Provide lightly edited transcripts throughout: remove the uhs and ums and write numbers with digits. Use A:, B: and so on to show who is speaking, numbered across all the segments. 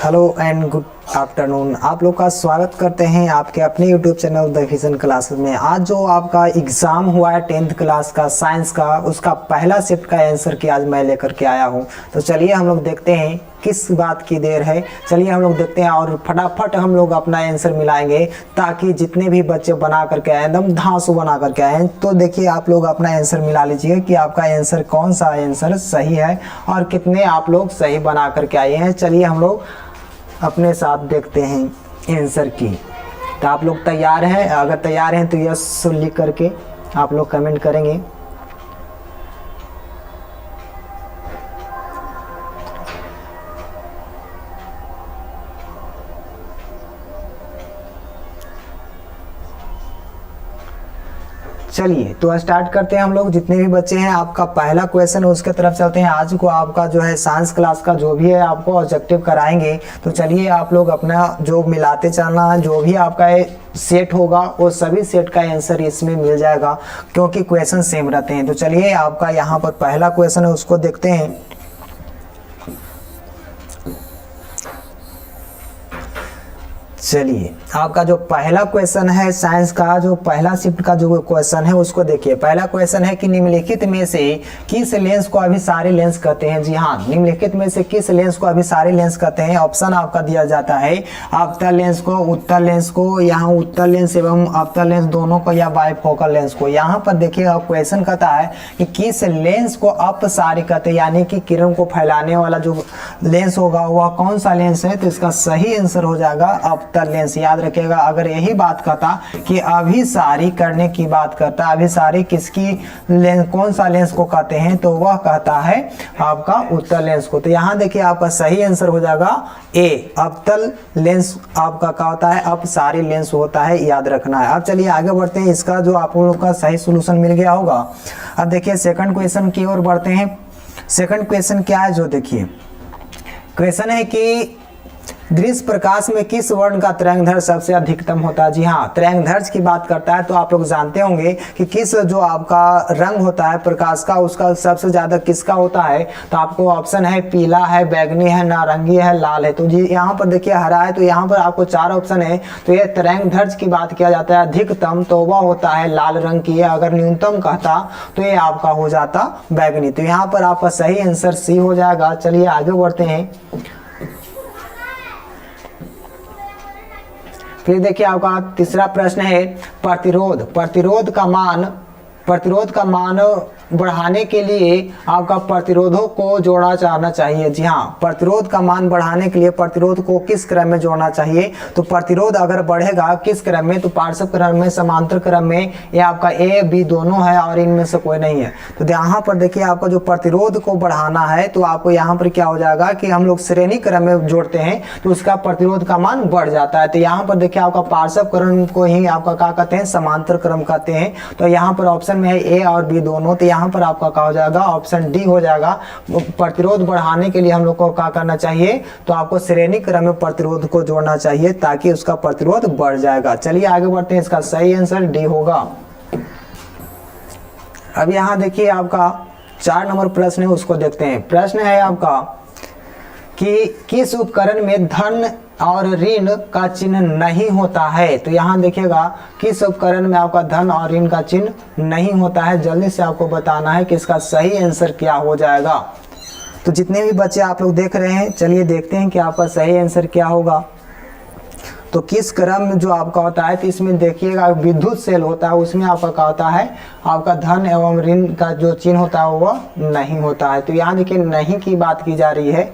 A: Hello and good afternoon. आप लोग का स्वागत करते हैं आपके अपने YouTube channel the vision classes में। आज जो आपका एग्ज़ाम हुआ है 10th क्लास का साइंस का, उसका पहला शिफ्ट का आंसर की आज मैं लेकर के आया हूं। तो चलिए हम लोग देखते हैं किस बात की देर है। चलिए हम लोग देखते हैं और फटाफट हम लोग अपना आंसर मिलाएंगे ताकि जितने भी बच्चे बना करके आए एकदम धांसू बना करके आए। तो देखिए आप लोग अपना आंसर मिला लीजिए कि आपका आंसर कौन सा आंसर सही है और कितने आप लोग सही बना करके आए हैं। चलिए हम लोग अपने साथ देखते हैं आंसर की। तो आप लोग तैयार हैं? अगर तैयार हैं तो यस लिख करके आप लोग कमेंट करेंगे। चलिए तो स्टार्ट करते हैं हम लोग। जितने भी बच्चे हैं आपका पहला क्वेश्चन है उसके तरफ चलते हैं। आज को आपका जो है साइंस क्लास का जो भी है आपको ऑब्जेक्टिव कराएंगे। तो चलिए आप लोग अपना जो मिलाते चलना है, जो भी आपका सेट होगा वो सभी सेट का आंसर इसमें मिल जाएगा क्योंकि क्वेश्चन सेम रहते हैं। तो चलिए आपका यहाँ पर पहला क्वेश्चन है उसको देखते हैं। चलिए आपका जो पहला क्वेश्चन है साइंस का, जो पहला शिफ्ट का जो क्वेश्चन है उसको देखिए। पहला क्वेश्चन है कि निम्नलिखित में से किस लेंस को अभिसारी लेंस कहते हैं। जी हाँ, निम्नलिखित में से किस लेंस को अभिसारी लेंस कहते हैं। ऑप्शन आपका दिया जाता है अवतल लेंस को, उत्तल लेंस को, यहाँ उत्तल लेंस एवं अवतल लेंस दोनों को, या बाइफोकल लेंस को। यहाँ पर देखिएगा क्वेश्चन कहता है कि किस लेंस को अपसारी कहते हैं, यानी कि किरण को फैलाने वाला जो लेंस होगा वह कौन सा लेंस है। तो इसका सही आंसर हो जाएगा अवतल लेंस। याद रखिएगा अगर यही बात कहता कि अभिसारी करने की बात करता, अभिसारी किसकी लेंस, कौन सा लेंस को कहते हैं, तो वह कहता है आपका उत्तल लेंस को। तो यहाँ देखिए आपका सही आंसर हो जाएगा ए, अवतल लेंस आपका क्या होता है, अपसारी लेंस होता है, याद रखना है। अब चलिए आगे बढ़ते हैं। इसका जो आप लोग का सही सोल्यूशन मिल गया होगा। अब देखिए सेकंड क्वेश्चन की ओर बढ़ते हैं। सेकंड क्वेश्चन क्या है, जो देखिए क्वेश्चन है कि दृश्य प्रकाश में किस वर्ण का तरंगदैर्घ्य सबसे अधिकतम होता है। जी हाँ, तरंगदैर्घ्य की बात करता है तो आप लोग जानते होंगे कि किस जो आपका रंग होता है प्रकाश का, उसका सबसे ज्यादा किसका होता है। तो आपको ऑप्शन है पीला है, बैगनी है, नारंगी है, लाल है। तो जी यहाँ पर देखिए हरा है, तो यहाँ पर आपको चार ऑप्शन है। तो ये तरंगदैर्घ्य की बात किया जाता है अधिकतम, तो वह होता है लाल रंग की है। अगर न्यूनतम कहता तो ये आपका हो जाता बैगनी। तो यहाँ पर आपका सही आंसर सी हो जाएगा। चलिए आगे बढ़ते हैं। फिर देखिए आपका तीसरा प्रश्न है प्रतिरोध। प्रतिरोध का मान बढ़ाने के लिए आपका प्रतिरोधों को जोड़ना चाहना चाहिए। जी हाँ, प्रतिरोध का मान बढ़ाने के लिए प्रतिरोध को किस क्रम में जोड़ना चाहिए। तो प्रतिरोध अगर बढ़ेगा किस क्रम में, तो पार्श्व क्रम में, समांतर क्रम में, या आपका ए बी दोनों है और इनमें से कोई नहीं है। तो यहाँ पर देखिए आपका जो प्रतिरोध को बढ़ाना है तो आपको यहाँ पर क्या हो जाएगा कि हम लोग श्रेणी क्रम में जोड़ते हैं तो उसका प्रतिरोध का मान बढ़ जाता है। तो यहाँ पर देखिए आपका पार्श्व क्रम को ही आपका क्या कहते हैं, समांतर क्रम कहते हैं। तो यहाँ पर ऑप्शन में है ए और बी दोनों। तो यहाँ पर आपका क्या हो जाएगा, ऑप्शन डी हो जाएगा। प्रतिरोध बढ़ाने के लिए हम लोग को क्या करना चाहिए, तो आपको श्रेणी क्रम में प्रतिरोध को जोड़ना चाहिए ताकि उसका प्रतिरोध बढ़ जाएगा। चलिए आगे बढ़ते हैं। इसका सही आंसर डी होगा। अब यहाँ देखिए आपका 4 नंबर प्रश्न है उसको देखते हैं। प्रश्न है आपका कि किस उपकरण में धन और ऋण का चिन्ह नहीं होता है। तो यहाँ देखिएगा किस उपकरण में आपका धन और ऋण का चिन्ह नहीं होता है। जल्दी से आपको बताना है कि इसका सही आंसर क्या हो जाएगा। तो जितने भी बच्चे आप लोग देख रहे हैं, चलिए देखते हैं कि आपका सही आंसर क्या होगा। तो किस क्रम में जो आपका होता है, तो इसमें देखिएगा विद्युत सेल होता है, उसमें आपका क्या होता है, आपका धन एवं ऋण का जो चिन्ह होता है वह नहीं होता है। तो यहाँ देखिए नहीं की बात की जा रही है,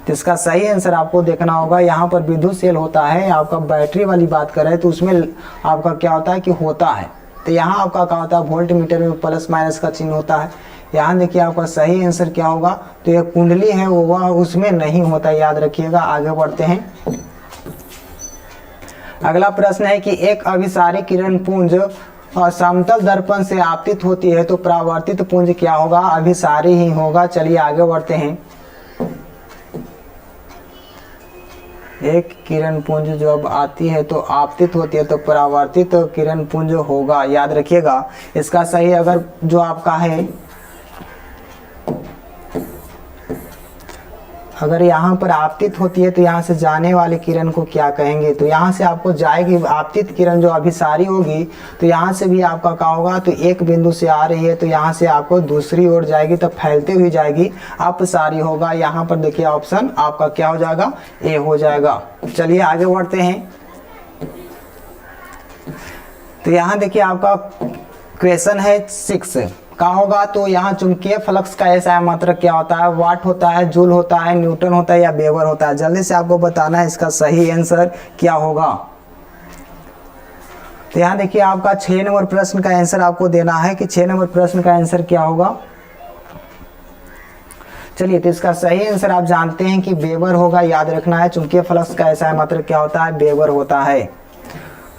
A: तो इसका सही आंसर आपको देखना होगा। यहाँ पर विद्युत सेल होता है, आपका बैटरी वाली बात कर रहे हैं तो उसमें आपका क्या होता है कि होता है। तो यहाँ आपका क्या होता है, वोल्ट मीटर में प्लस माइनस का चिन्ह होता है। यहाँ देखिए आपका सही आंसर क्या होगा, तो ये कुंडली है वह उसमें नहीं होता, याद रखिएगा। आगे बढ़ते हैं। अगला प्रश्न है कि एक अभिसारी किरण पुंज और समतल दर्पण से आपतित होती है तो परावर्तित पुंज क्या होगा, अभिसारी ही होगा। चलिए आगे बढ़ते हैं। एक किरण पुंज जब आती है तो आपतित होती है तो परावर्तित किरण पुंज होगा, याद रखिएगा। इसका सही अगर जो आपका है अगर यहाँ पर आपतित होती है तो यहाँ से जाने वाली किरण को क्या कहेंगे, तो यहाँ से आपको जाएगी आपतित किरण जो अभिसारी होगी, तो यहाँ से भी आपका क्या होगा, तो एक बिंदु से आ रही है तो यहाँ से आपको दूसरी ओर जाएगी तो फैलते हुई जाएगी, अपसारी होगा। यहाँ पर देखिए ऑप्शन आपका क्या हो जाएगा, ए हो जाएगा। चलिए आगे बढ़ते हैं। तो यहाँ देखिए आपका क्वेश्चन है 6 का होगा, तो यहाँ चुंबकीय फ्लक्स का ऐसा मात्रक क्या होता है, वाट होता है, जूल होता है, न्यूटन होता है या वेबर होता है। जल्दी से आपको बताना है इसका सही आंसर क्या होगा। तो यहाँ देखिए आपका 6 नंबर प्रश्न का आंसर आपको देना है कि 6 नंबर प्रश्न का आंसर क्या होगा। चलिए, तो इसका सही आंसर आप जानते हैं कि वेबर होगा, याद रखना है। चुंबकीय फ्लक्स का ऐसा मात्रक क्या होता है, वेबर होता है।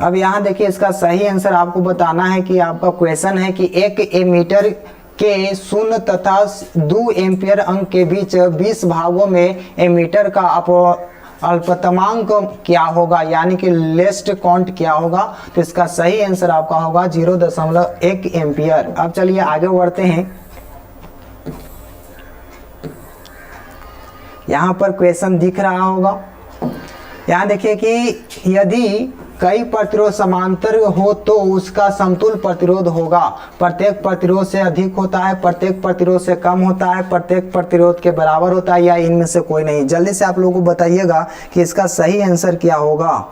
A: अब यहाँ देखिए इसका सही आंसर आपको बताना है कि आपका क्वेश्चन है कि 1 एमीटर के 0 तथा 2 एम्पियर अंक के बीच 20 भागों में एमीटर का अल्पतमांक क्या होगा, यानी कि लेस्ट काउंट क्या होगा। तो इसका सही आंसर आपका होगा 0.1 एम्पियर। अब चलिए आगे बढ़ते हैं। यहाँ पर क्वेश्चन दिख रहा होगा। यहाँ देखिए कि यदि कई प्रतिरोध समांतर हो तो उसका समतुल प्रतिरोध होगा। प्रत्येक प्रतिरोध से अधिक होता है, प्रत्येक प्रतिरोध से कम होता है, प्रत्येक प्रतिरोध के बराबर होता है या इनमें से कोई नहीं। जल्दी से आप लोगों को बताइएगा कि इसका सही आंसर क्या होगा।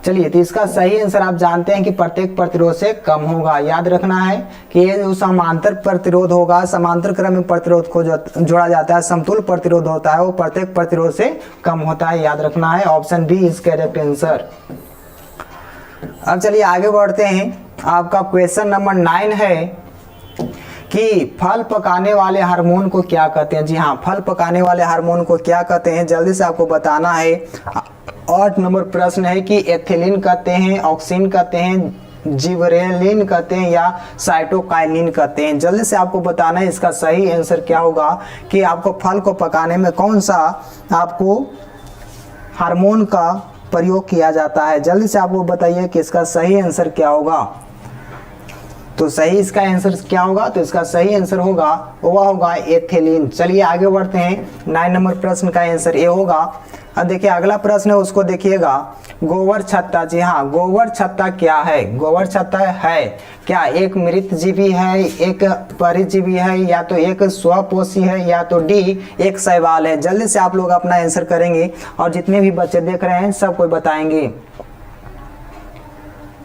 A: चलिए, तो इसका सही आंसर आप जानते हैं कि प्रत्येक प्रतिरोध से कम होगा। याद रखना है कि ये जो समांतर प्रतिरोध होगा, समांतर क्रम में प्रतिरोध को जोड़ा जाता है, समतुल प्रतिरोध होता है, वो प्रत्येक प्रतिरोध से कम होता है। याद रखना है, option B is correct answer. अब चलिए आगे बढ़ते हैं। आपका क्वेश्चन नंबर 9 है कि फल पकाने वाले हार्मोन को क्या कहते हैं। जी हाँ, फल पकाने वाले हार्मोन को क्या कहते हैं, जल्दी से आपको बताना है। 8 नंबर प्रश्न है कि एथिलीन कहते हैं, ऑक्सिन कहते हैं, जिबरेलिन कहते हैं या साइटोकाइनिन कहते हैं। जल्दी से आपको बताना है इसका सही आंसर क्या होगा कि आपको फल को पकाने में कौन सा आपको हार्मोन का प्रयोग किया जाता है। जल्दी से आपको बताइए कि इसका सही आंसर क्या होगा। तो सही इसका आंसर क्या होगा, तो इसका सही आंसर होगा वह होगा एथिलीन। चलिए आगे बढ़ते हैं। 9 नंबर प्रश्न का आंसर ए होगा। अब देखिए अगला प्रश्न है, उसको देखिएगा। गोबर छत्ता, जी हाँ, गोबर छत्ता क्या है। गोबर छत्ता है क्या एक मृत जीवी है, एक परिजीवी है, या तो एक स्वपोषी है, या तो डी एक शैवाल है। जल्दी से आप लोग अपना आंसर करेंगे और जितने भी बच्चे देख रहे हैं सब कोई बताएंगे।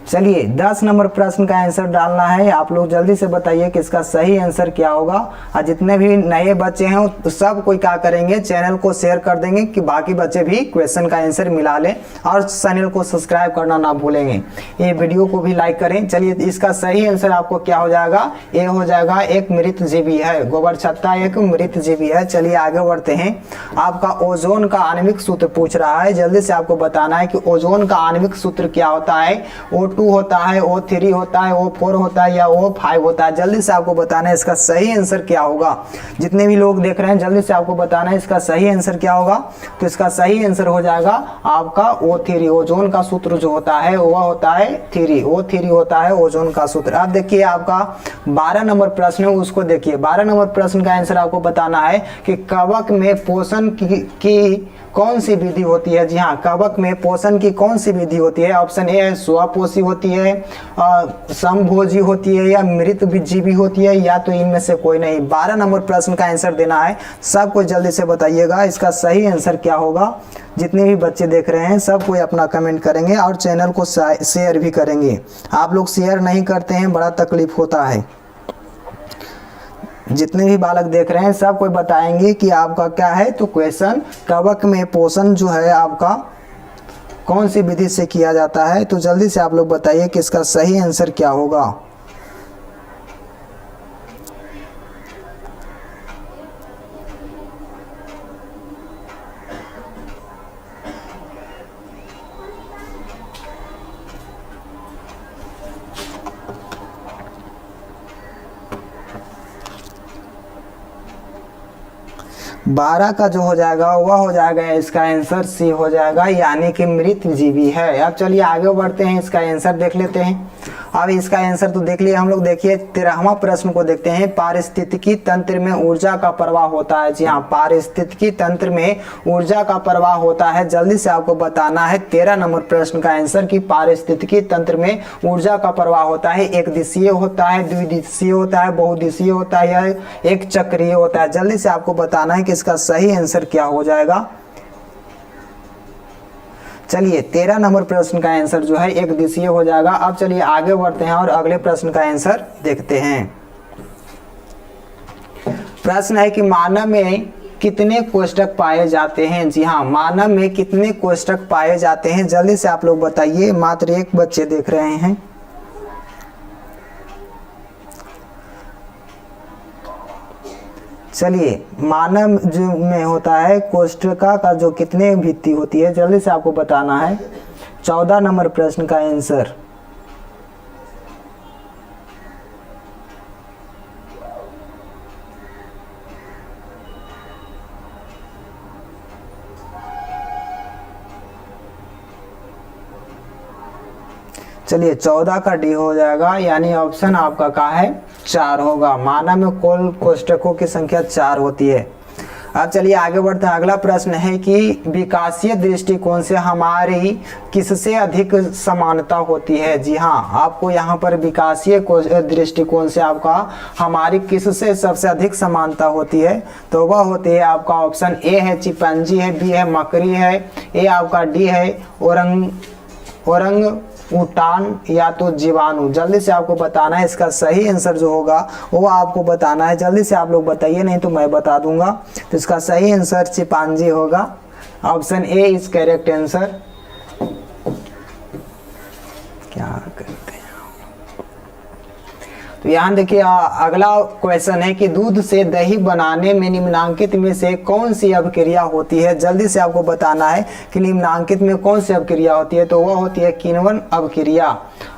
A: चलिए 10 नंबर प्रश्न का आंसर डालना है। आप लोग जल्दी से बताइए कि इसका सही आंसर क्या होगा। और जितने भी नए बच्चे हैं तो सब कोई क्या करेंगे, चैनल को शेयर कर देंगे कि बाकी बच्चे भी क्वेश्चन का आंसर मिला लें, और चैनल को सब्सक्राइब करना ना भूलेंगे। ये वीडियो को भी लाइक करें। चलिए इसका सही आंसर आपको क्या हो जाएगा, ए हो जाएगा, एक मृत जीवी है। गोबर छत्ता एक मृत जीवी है। चलिए आगे बढ़ते हैं। आपका ओजोन का आणविक सूत्र पूछ रहा है। जल्दी से आपको बताना है कि ओजोन का आणविक सूत्र क्या होता है। O2 होता है, O3 होता है, O4 होता है या O5 होता है। जल्दी से आपको बताना है इसका सही आंसर क्या होगा। जितने भी लोग देख रहे हैं जल्दी से आपको बताना है इसका सही आंसर क्या होगा। तो इसका सही आंसर हो जाएगा आपका O3। ओजोन का सूत्र जो होता है वह होता है 3, O3 होता है ओजोन का सूत्र। अब देखिए आपका 12 नंबर प्रश्न है, उसको देखिए। 12 नंबर प्रश्न का आंसर आपको बताना है कि कवक में पोषण की कौन सी विधि होती है। जी हाँ, कवक में पोषण की कौन सी विधि होती है। ऑप्शन ए है स्वपोषी होती है, समभोजी होती है, या मृत जीवी होती है, या तो इनमें से कोई नहीं। 12 नंबर प्रश्न का आंसर देना है। सबको जल्दी से बताइएगा इसका सही आंसर क्या होगा। जितने भी बच्चे देख रहे हैं सब कोई अपना कमेंट करेंगे और चैनल को शेयर भी करेंगे। आप लोग शेयर नहीं करते हैं, बड़ा तकलीफ होता है। जितने भी बालक देख रहे हैं सब कोई बताएंगे कि आपका क्या है। तो क्वेश्चन कवक में पोषण जो है आपका कौन सी विधि से किया जाता है। तो जल्दी से आप लोग बताइए कि इसका सही आंसर क्या होगा। 12 का जो हो जाएगा वह हो जाएगा इसका आंसर सी हो जाएगा, यानी कि मृत जीवी है। अब चलिए आगे बढ़ते हैं, इसका आंसर देख लेते हैं। अब इसका आंसर तो देख लिए हम लोग। देखिए 13वां प्रश्न को देखते हैं। पारिस्थितिकी तंत्र में ऊर्जा का प्रवाह होता है। जी हाँ, पारिस्थितिकी तंत्र में ऊर्जा का प्रवाह होता है। जल्दी से आपको बताना है 13 नंबर प्रश्न का आंसर कि पारिस्थितिकी तंत्र में ऊर्जा का प्रवाह होता है। एक दिशीय होता है, द्विदिशीय होता है, बहुदिशीय होता है या एक चक्रीय होता है। जल्दी से आपको बताना है कि इसका सही आंसर क्या हो जाएगा। चलिए 13 नंबर प्रश्न का आंसर जो है एक दिशीय हो जाएगा। अब चलिए आगे बढ़ते हैं और अगले प्रश्न का आंसर देखते हैं। प्रश्न है कि मानव में कितने कोष्ठक पाए जाते हैं। जी हाँ, मानव में कितने कोष्ठक पाए जाते हैं, जल्दी से आप लोग बताइए। मात्र एक बच्चे देख रहे हैं। चलिए मानव जो में होता है कोष्ठका का जो कितने भित्ति होती है, जल्दी से आपको बताना है। 14 नंबर प्रश्न का आंसर। चलिए 14 का डी हो जाएगा, यानी ऑप्शन आपका क्या है 4 होगा। मानव में कुल कोष्ठकों की संख्या 4 होती है। अब चलिए आगे बढ़ते हैं। अगला प्रश्न है कि विकासीय दृष्टिकोण से हमारी किससे अधिक समानता होती है। जी हाँ, आपको यहाँ पर विकासीय दृष्टिकोण से आपका हमारी किससे सबसे अधिक समानता होती है, तो वह होती है आपका ऑप्शन ए है चिंपैंजी है, बी है मकड़ी है, ए आपका डी है ओरंग उटान या तो जीवाणु। जल्दी से आपको बताना है इसका सही आंसर जो होगा वो आपको बताना है। जल्दी से आप लोग बताइए, नहीं तो मैं बता दूंगा। तो इसका सही आंसर चिंपैंजी होगा। Option A is correct answer. क्या करते हैं तो यहाँ देखिए अगला क्वेश्चन है कि दूध से दही बनाने में निम्नांकित में से कौन सी अभिक्रिया होती है। जल्दी से आपको बताना है कि निम्नांकित में कौन सी अभिक्रिया होती है, तो वह होती है किण्वन अभिक्रिया।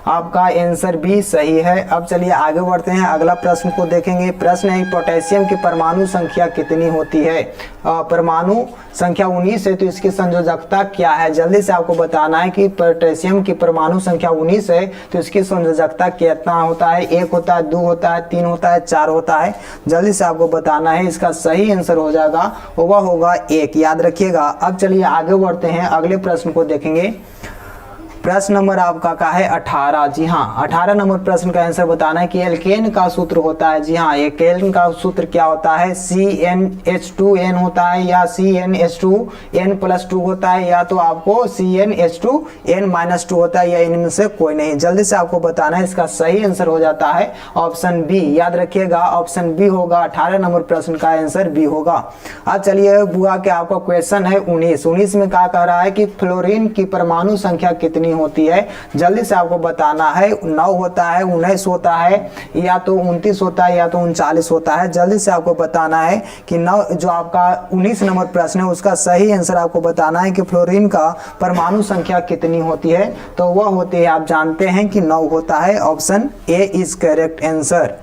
A: आपका आंसर भी सही है। अब चलिए आगे बढ़ते हैं, अगला प्रश्न को देखेंगे। प्रश्न है पोटेशियम की परमाणु संख्या कितनी होती है। परमाणु संख्या 19 है, तो इसकी संयोजकता क्या है। जल्दी से आपको बताना है कि पोटेशियम की परमाणु संख्या 19 है, तो इसकी संयोजकता कितना होता है। 1 होता है, 2 होता है, 3 होता है, 4 होता है। जल्दी से आपको बताना है, इसका सही आंसर हो जाएगा वह होगा 1, याद रखिएगा। अब चलिए आगे बढ़ते हैं, अगले प्रश्न को देखेंगे। प्रश्न नंबर आपका क्या है 18। जी हाँ, 18 नंबर प्रश्न का आंसर बताना है कि एल्केन का सूत्र होता है। जी हाँ, एल्केन का सूत्र क्या होता है। CnH2n होता है या CnH2n+2 होता है, या तो आपको CnH2n-2 होता है, या इनमें से कोई नहीं। जल्दी से आपको बताना है, इसका सही आंसर हो जाता है ऑप्शन बी। याद रखिएगा ऑप्शन बी होगा। 18 नंबर प्रश्न का आंसर बी होगा। अब चलिए बुआ के आपका क्वेश्चन है 19 में क्या कह रहा है कि फ्लोरीन की परमाणु संख्या कितनी होती है। जल्दी से आपको बताना है 9 होता है, 19 होता है, या तो 29 होता है, या तो 39 होता है। जल्दी से आपको बताना है कि 9 जो आपका 19 नंबर प्रश्न है उसका सही आंसर आपको बताना है कि फ्लोरीन का परमाणु संख्या कितनी होती है, तो वह होती है आप जानते हैं कि 9 होता है। Option A is correct answer.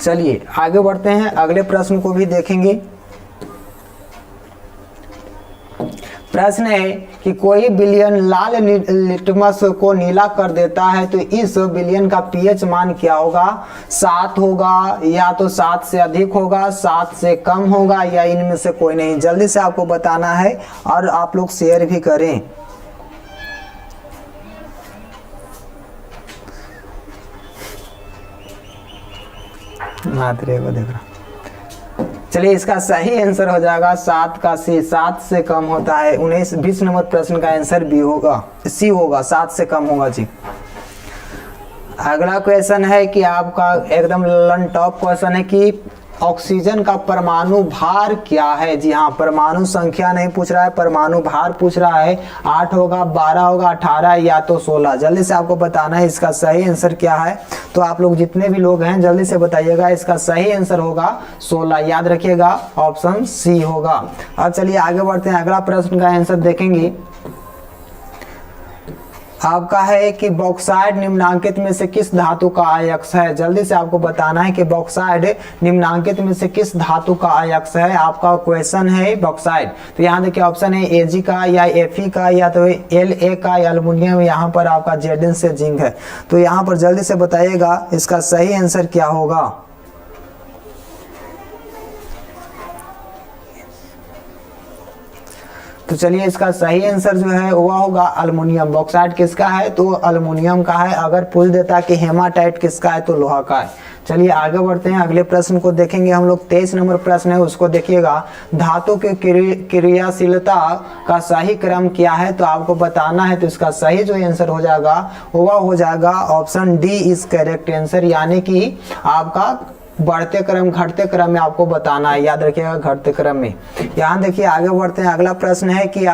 A: चलिए आगे बढ़ते हैं, अगले प्रश्न को भी देखेंगे। प्रश्न है कि कोई विलयन लाल लिटमस को नीला कर देता है, तो इस विलयन का पीएच मान क्या होगा। 7 होगा, या तो 7 से अधिक होगा, 7 से कम होगा, या इनमें से कोई नहीं। जल्दी से आपको बताना है और आप लोग शेयर भी करें। मात्रे को देख रहा। चलिए इसका सही आंसर हो जाएगा 7 का सी। 7 से कम होता है। 20 नंबर प्रश्न का आंसर बी होगा, सी होगा, 7 से कम होगा जी। अगला क्वेश्चन है कि आपका एकदम लन टॉप क्वेश्चन है कि ऑक्सीजन का परमाणु भार क्या है। जी हाँ, परमाणु संख्या नहीं पूछ रहा है, परमाणु भार पूछ रहा है। 8 होगा, 12 होगा, 18 या तो 16। जल्दी से आपको बताना है इसका सही आंसर क्या है। तो आप लोग जितने भी लोग हैं जल्दी से बताइएगा, इसका सही आंसर होगा 16। याद रखिएगा ऑप्शन सी होगा। अब चलिए आगे बढ़ते हैं, अगला प्रश्न का आंसर देखेंगे। आपका है कि बॉक्साइड निम्नांकित में से किस धातु का अयस्क है। जल्दी से आपको बताना है कि बॉक्साइड निम्नांकित में से किस धातु का अयस्क है। आपका क्वेश्चन है बॉक्साइड। तो यहाँ देखिए ऑप्शन है Ag का या Fe का या तो La का या एल्युमिनियम। यहाँ पर आपका Zn से जिंक है। तो यहाँ पर जल्दी से बताइएगा इसका सही आंसर क्या होगा। तो चलिए इसका सही आंसर जो है वह होगा अल्युमिनियम। बॉक्साइड किसका है तो अल्युमिनियम का है। अगर पूछ देता कि हेमाटाइट किसका है तो लोहा का है। चलिए आगे बढ़ते हैं, अगले प्रश्न को देखेंगे हम लोग। 23 नंबर प्रश्न है, उसको देखिएगा। धातु की क्रियाशीलता का सही क्रम क्या है तो आपको बताना है। तो इसका सही जो आंसर हो जाएगा वह हो जाएगा option D is correct answer, यानी कि आपका बढ़ते क्रम घटते क्रम में आपको बताना है। याद रखिएगा घटते क्रम में। यहाँ देखिए आगे बढ़ते हैं, अगला प्रश्न है कि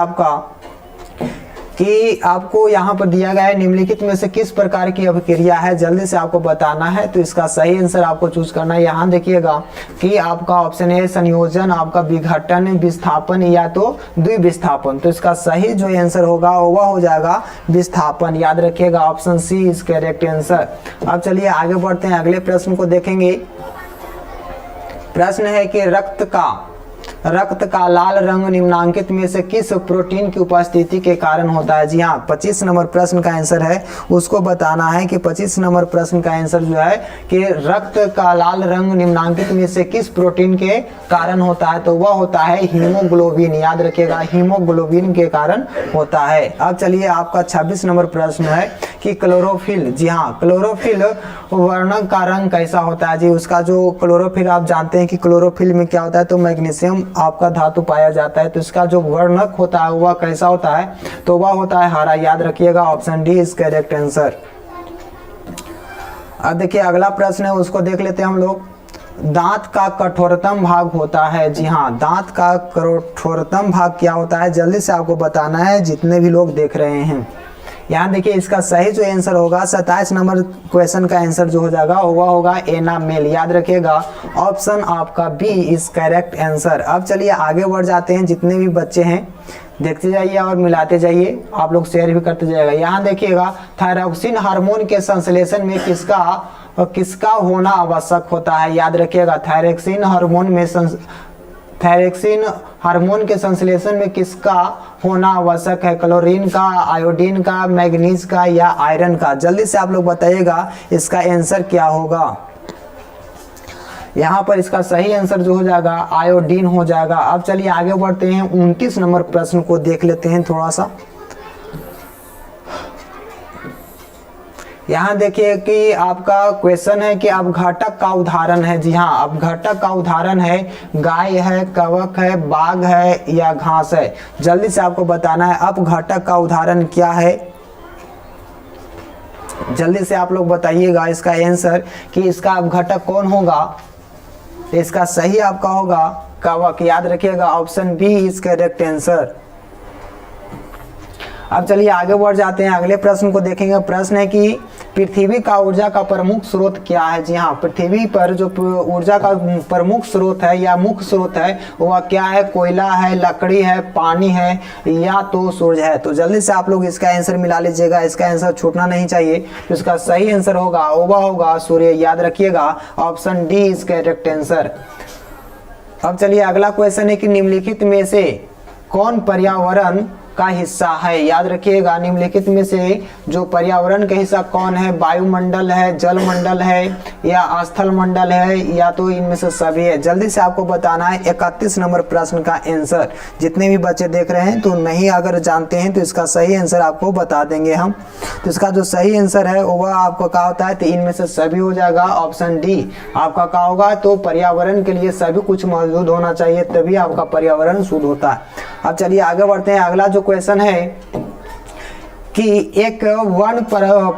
A: आपको यहाँ पर दिया गया है निम्नलिखित में से किस प्रकार की अभिक्रिया है। जल्दी से आपको बताना है। तो इसका सही आंसर आपको चूज करना है। यहाँ देखिएगा कि आपका ऑप्शन है संयोजन, आपका विघटन, विस्थापन या तो द्विविस्थापन। तो इसका सही जो आंसर होगा वह हो जाएगा विस्थापन। याद रखिएगा option C is correct answer. अब चलिए आगे बढ़ते हैं, अगले प्रश्न को देखेंगे। प्रश्न है कि रक्त का लाल रंग निम्नांकित में से किस प्रोटीन की उपस्थिति के कारण होता है। जी हाँ, 25 नंबर प्रश्न का आंसर है, उसको बताना है कि 25 नंबर प्रश्न का आंसर जो है कि रक्त का लाल रंग निम्नांकित में से किस प्रोटीन के कारण होता है तो वह होता है हीमोग्लोबिन। याद रखिएगा हीमोग्लोबिन के कारण होता है। अब चलिए आपका 26 नंबर प्रश्न है कि क्लोरोफिल। जी हाँ, क्लोरोफिल वर्णक का रंग कैसा होता है। जी उसका जो क्लोरोफिल आप जानते हैं कि क्लोरोफिल में क्या होता है तो मैग्नीशियम आपका धातु पाया जाता है। तो इसका जो वर्णक होता है वह कैसा होता है तो वह होता है हरा। याद रखिएगा option D is correct answer. अब देखिए अगला प्रश्न है, उसको देख लेते हैं हम लोग। दांत का कठोरतम भाग होता है। जी हाँ, दांत का कठोरतम भाग क्या होता है जल्दी से आपको बताना है, जितने भी लोग देख रहे हैं। यहाँ देखिए इसका सही जो आंसर होगा 27 नंबर क्वेश्चन का आंसर जो हो जाएगा वह होगा एनामेल। याद रखिएगा ऑप्शन आपका बी इज करेक्ट आंसर। अब चलिए आगे बढ़ जाते हैं, जितने भी बच्चे हैं देखते जाइए और मिलाते जाइए, आप लोग शेयर भी करते जाइएगा। यहाँ देखिएगा थायरॉक्सिन हार्मोन के संश्लेषण में किसका होना आवश्यक होता है। याद रखिएगा थायरॉक्सिन हार्मोन के संश्लेषण में किसका होना आवश्यक है। क्लोरीन का, आयोडीन का, मैग्नीज का या आयरन का। जल्दी से आप लोग बताइएगा इसका आंसर क्या होगा। यहाँ पर इसका सही आंसर जो हो जाएगा आयोडीन हो जाएगा। अब चलिए आगे बढ़ते हैं, 29 नंबर प्रश्न को देख लेते हैं थोड़ा सा। यहाँ देखिए कि आपका क्वेश्चन है कि अपघटक का उदाहरण है। जी हाँ, अपघटक का उदाहरण है गाय है, कवक है, बाघ है या घास है। जल्दी से आपको बताना है अपघटक का उदाहरण क्या है। जल्दी से आप लोग बताइएगा इसका आंसर कि इसका अपघटक कौन होगा। इसका सही आपका होगा कवक। याद रखिएगा option B is correct answer. अब चलिए आगे बढ़ जाते हैं, अगले प्रश्न को देखेंगे। प्रश्न है कि पृथ्वी का ऊर्जा का प्रमुख स्रोत क्या है। जी हाँ, पृथ्वी पर जो ऊर्जा का प्रमुख स्रोत है या मुख्य स्रोत है वह क्या है। कोयला है, लकड़ी है, पानी है या तो सूरज है। तो जल्दी से आप लोग इसका आंसर मिला लीजिएगा, इसका आंसर छूटना नहीं चाहिए। तो इसका सही आंसर होगा वह होगा सूर्य। याद रखिएगा option D is correct answer. अब चलिए अगला क्वेश्चन है कि निम्नलिखित में से कौन पर्यावरण का हिस्सा है। याद रखिएगा निम्नलिखित में से जो पर्यावरण का हिस्सा कौन है। वायुमंडल है, जलमंडल है या स्थल मंडल है या तो इनमें से सभी है। जल्दी से आपको बताना है 31 नंबर प्रश्न का आंसर। जितने भी बच्चे देख रहे हैं तो नहीं अगर जानते हैं तो इसका सही आंसर आपको बता देंगे हम। तो इसका जो सही आंसर है वह आपको क्या होता है तो इनमें से सभी हो जाएगा। ऑप्शन डी आपका क्या होगा तो पर्यावरण के लिए सभी कुछ मौजूद होना चाहिए, तभी आपका पर्यावरण शुद्ध होता है। अब चलिए आगे बढ़ते हैं, अगला जो क्वेश्चन है कि एक वन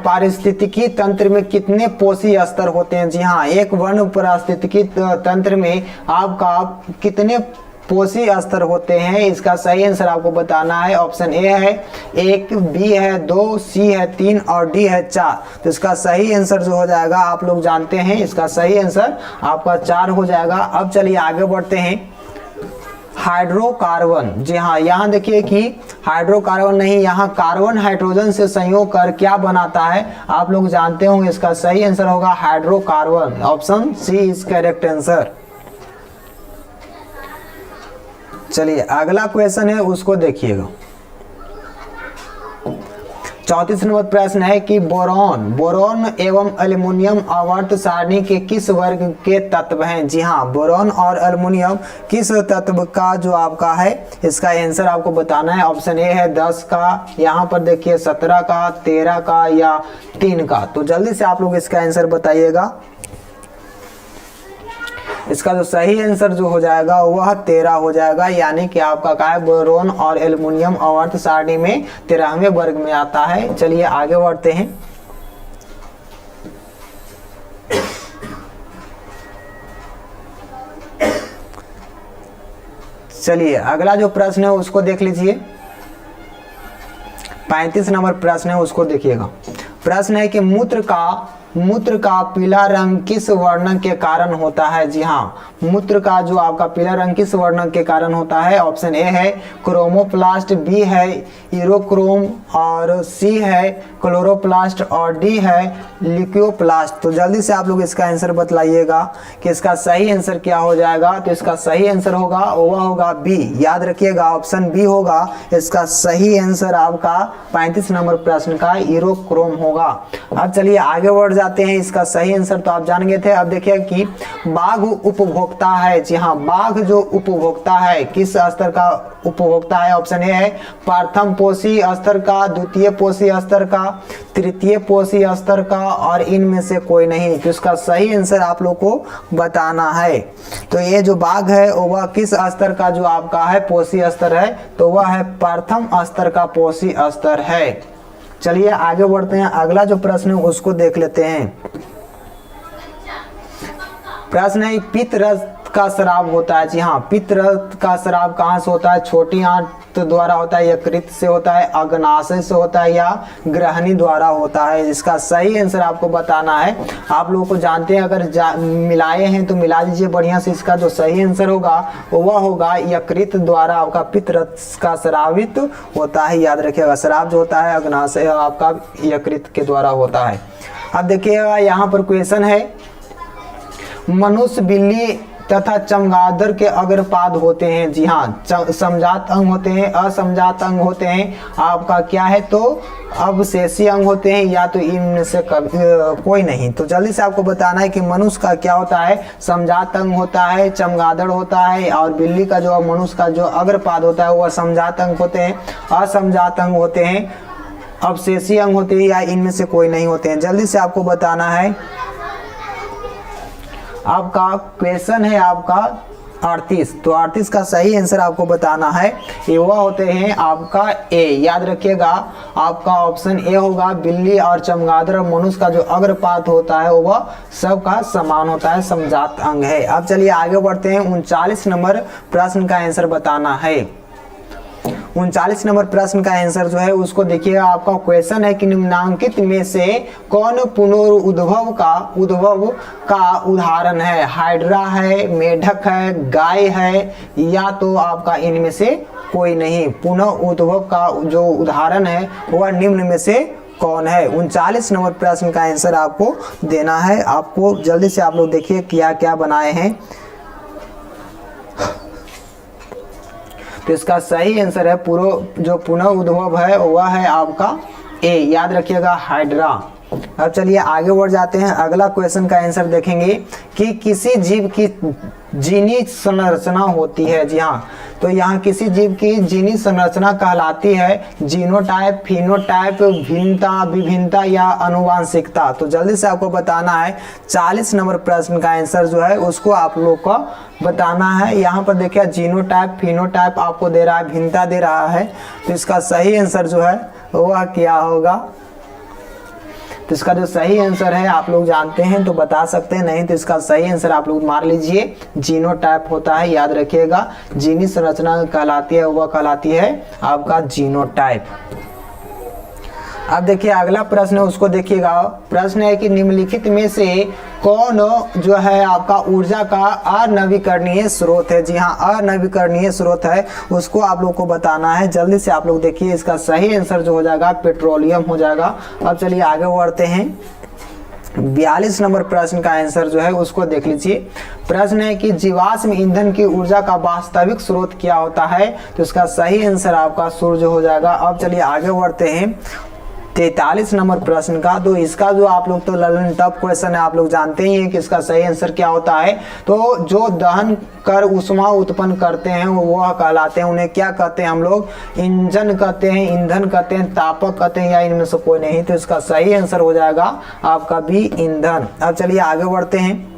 A: पारिस्थितिकी तंत्र में कितने पोषी स्तर होते हैं। जी हाँ, एक वन पारिस्थितिकी तंत्र में आपका कितने पोषी स्तर होते हैं। इसका सही आंसर आपको बताना है। ऑप्शन ए है 1, बी है 2, सी है 3 और डी है 4। तो इसका सही आंसर जो हो जाएगा आप लोग जानते हैं, इसका सही आंसर आपका 4 हो जाएगा। अब चलिए आगे बढ़ते हैं, हाइड्रोकार्बन। जी हाँ, यहाँ देखिए कि हाइड्रोकार्बन नहीं, यहाँ कार्बन हाइड्रोजन से संयोग कर क्या बनाता है आप लोग जानते होंगे। इसका सही आंसर होगा hydrocarbon. Option C is correct answer. चलिए अगला क्वेश्चन है उसको देखिएगा। 34 नंबर प्रश्न है कि बोरॉन एवं एल्युमिनियम आवर्त सारणी के किस वर्ग के तत्व हैं। जी हाँ, बोरॉन और एल्युमिनियम किस तत्व का जो आपका है, इसका आंसर आपको बताना है। ऑप्शन ए है 10 का, यहाँ पर देखिए 17 का, 13 का या 3 का। तो जल्दी से आप लोग इसका आंसर बताइएगा। इसका जो सही आंसर जो हो जाएगा वह 13 हो जाएगा, यानी कि आपका क्या है, बोरोन और एल्युमिनियम आवर्त सारणी में 13वें वर्ग में आता है। चलिए आगे बढ़ते हैं। चलिए अगला जो प्रश्न है उसको देख लीजिए। 35 नंबर प्रश्न है उसको देखिएगा। प्रश्न है कि मूत्र का पीला रंग किस वर्णन के कारण होता है। जी हाँ, मूत्र का जो आपका पीला रंग किस वर्णन के कारण होता है। ऑप्शन ए है क्रोमोप्लास्ट, बी है यूरोक्रोम और सी है क्लोरोप्लास्ट और डी है ल्यूकोप्लास्ट। तो जल्दी से आप लोग इसका आंसर बतलाइएगा कि इसका सही आंसर क्या हो जाएगा। तो इसका सही आंसर होगा वह होगा बी। याद रखिएगा ऑप्शन बी होगा इसका सही आंसर आपका 35 नंबर प्रश्न का यूरोक्रोम होगा। अब चलिए आगे बढ़ जाते हैं। इसका सही आंसर तो आप जान गए थे। अब देखिए कि बाघ उपभोक्ता है। जी हाँ, बाघ जो उपभोक्ता है किस स्तर का उपभोक्ता है। ऑप्शन ए है प्रथम पोषी स्तर का, द्वितीय पोषी स्तर का, तृतीय पोषी स्तर का और इनमें से कोई नहीं। तो इसका सही आंसर आप लोग को बताना है। तो ये जो बाघ है वह किस स्तर का जो आपका है पोषी स्तर है, तो वह है प्रथम स्तर का पोषी स्तर है। चलिए आगे बढ़ते हैं। अगला जो प्रश्न है उसको देख लेते हैं। प्रश्न है पित्त रस का स्राव होता है। जी हाँ, पित्त रस का स्राव कहाँ से होता है। छोटी आंत द्वारा होता है, यकृत से होता है, अग्नाशय से होता है या ग्रहणी द्वारा होता है। इसका सही आंसर आपको बताना है। आप लोगों को जानते हैं, अगर मिलाए हैं तो मिला दीजिए बढ़िया से। इसका जो सही आंसर होगा वह होगा यकृत द्वारा आपका पित्त रस का स्रावित होता है। याद रखिएगा, स्राव जो होता है अग्नाशय आपका यकृत के द्वारा होता है। अब देखिएगा यहाँ पर क्वेश्चन है, मनुष्य, बिल्ली तथा चमगादड़ के अग्रपाद होते हैं। जी हाँ, समजात अंग होते हैं, असमजात अंग होते हैं, आपका क्या है तो अवशेषी अंग होते हैं, या तो इनमें से कोई नहीं। तो जल्दी से आपको बताना है कि मनुष्य का क्या होता है, समजात अंग होता है, चमगादड़ होता है, और बिल्ली का जो मनुष्य का जो अग्रपाद होता है वह समजात अंग होते हैं, असमजात अंग होते हैं, अवशेषी अंग होते हैं, या इनमें से कोई नहीं होते हैं। जल्दी से आपको बताना है। आपका क्वेश्चन है आपका 38। तो 38 का सही आंसर आपको बताना है। ये वह होते हैं आपका ए। याद रखिएगा आपका ऑप्शन ए होगा। बिल्ली और चमगादड़ और मनुष्य का जो अग्रपाद होता है वह सबका समान होता है, समजात अंग है। अब चलिए आगे बढ़ते हैं। 39 नंबर प्रश्न का आंसर बताना है। 39 नंबर प्रश्न का आंसर जो है उसको देखिएगा। आपका क्वेश्चन है कि निम्नांकित में से कौन पुनरुद्भव का उदाहरण है। हाइड्रा है, मेढक है, गाय है, या तो आपका इनमें से कोई नहीं। पुनरुद्भव का जो उदाहरण है वह निम्न में से कौन है। 39 नंबर प्रश्न का आंसर आपको देना है। आपको जल्दी से आप लोग देखिए क्या क्या बनाए हैं। तो इसका सही आंसर है जो पुनः उद्भव है वह है आपका ए। याद रखिएगा हाइड्रा। अब चलिए आगे बढ़ जाते हैं। अगला क्वेश्चन का आंसर देखेंगे कि किसी जीव की जीनी संरचना होती है। जी हाँ, तो यहाँ किसी जीव की जीनी संरचना कहलाती है जीनोटाइप, फिनोटाइप, भिन्नता, विभिन्नता या अनुवांशिकता। तो जल्दी से आपको बताना है। 40 नंबर प्रश्न का आंसर जो है उसको आप लोग को बताना है। यहाँ पर देखिए जीनोटाइप, फिनोटाइप आपको दे रहा है, भिन्नता दे रहा है। तो इसका सही आंसर जो है वह क्या होगा। तो इसका जो सही आंसर है आप लोग जानते हैं तो बता सकते हैं, नहीं तो इसका सही आंसर आप लोग मार लीजिए जीनोटाइप होता है। याद रखिएगा जीनी संरचना कहलाती है वह कहलाती है आपका जीनोटाइप। अब देखिए अगला प्रश्न है, उसको देखिएगा। प्रश्न है कि निम्नलिखित में से कौन जो है आपका ऊर्जा का अनवीकरणीय स्रोत है। जी हाँ, अनवीकरणीय स्रोत है, उसको आप लोग को बताना है। जल्दी से आप लोग देखिए, इसका सही आंसर जो हो जाएगा पेट्रोलियम हो जाएगा। अब चलिए आगे बढ़ते हैं। 42 नंबर प्रश्न का आंसर जो है उसको देख लीजिए। प्रश्न है कि जीवाश्म ईंधन की ऊर्जा का वास्तविक स्रोत क्या होता है, तो इसका सही आंसर आपका सूर्य हो जाएगा। अब चलिए आगे बढ़ते हैं 43 नंबर प्रश्न का। तो इसका जो आप लोग तो ललन टफ क्वेश्चन है, आप लोग जानते ही हैं कि इसका सही आंसर क्या होता है। तो जो दहन कर उष्मा उत्पन्न करते हैं वह कहलाते हैं, उन्हें क्या कहते हैं हम लोग, इंजन कहते हैं, ईंधन कहते हैं, तापक कहते हैं, या इनमें से कोई नहीं। तो इसका सही आंसर हो जाएगा आपका बी, ईंधन। अब चलिए आगे बढ़ते हैं।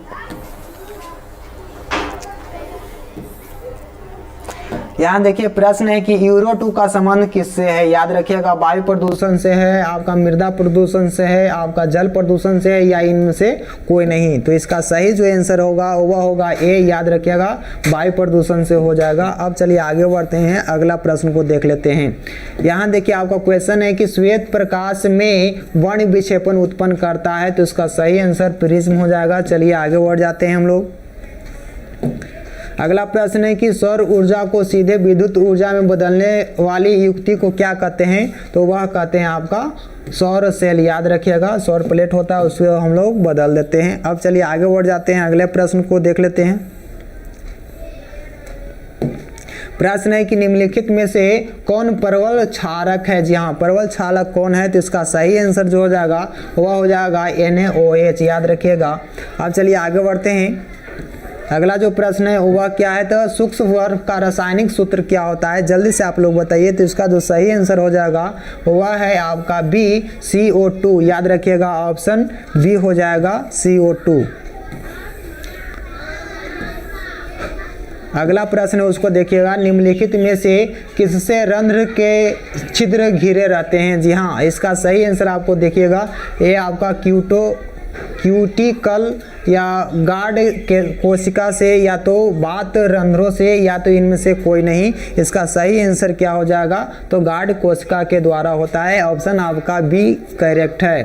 A: यहाँ देखिए प्रश्न है कि यूरो 2 का संबंध किससे है। याद रखिएगा, वायु प्रदूषण से है, आपका मृदा प्रदूषण से है, आपका जल प्रदूषण से है, या इनमें से कोई नहीं। तो इसका सही जो आंसर होगा वह होगा ए, याद रखिएगा, वायु प्रदूषण से हो जाएगा। अब चलिए आगे बढ़ते हैं, अगला प्रश्न को देख लेते हैं। यहाँ देखिए आपका क्वेश्चन है कि श्वेत प्रकाश में वर्ण विक्षेपण उत्पन्न करता है, तो इसका सही आंसर प्रिज्म हो जाएगा। चलिए आगे बढ़ जाते हैं हम लोग। अगला प्रश्न है कि सौर ऊर्जा को सीधे विद्युत ऊर्जा में बदलने वाली युक्ति को क्या कहते हैं, तो वह कहते हैं आपका सौर सेल। याद रखिएगा, सौर प्लेट होता है, उसको हम लोग बदल देते हैं। अब चलिए आगे बढ़ जाते हैं, अगले प्रश्न को देख लेते हैं। प्रश्न है कि निम्नलिखित में से कौन परवल क्षारक है। जी हाँ, परवल क्षारक कौन है, तो इसका सही आंसर जो हो जाएगा वह हो जाएगा NaOH। याद रखिएगा। अब चलिए आगे बढ़ते हैं। अगला जो प्रश्न है वह क्या है, तो सूक्ष्म वर्ग का रासायनिक सूत्र क्या होता है, जल्दी से आप लोग बताइए। तो इसका जो सही आंसर हो जाएगा वह है आपका बी, CO2। याद रखिएगा, ऑप्शन बी हो जाएगा CO2। अगला प्रश्न है उसको देखिएगा। निम्नलिखित में से किससे रंध्र के छिद्र घिरे रहते हैं। जी हाँ, इसका सही आंसर आपको देखिएगा, ये आपका क्यूटिकल या गार्ड के कोशिका से, या तो बात रंध्रों से, या तो इनमें से कोई नहीं। इसका सही आंसर क्या हो जाएगा, तो गार्ड कोशिका के द्वारा होता है। ऑप्शन आपका बी करेक्ट है।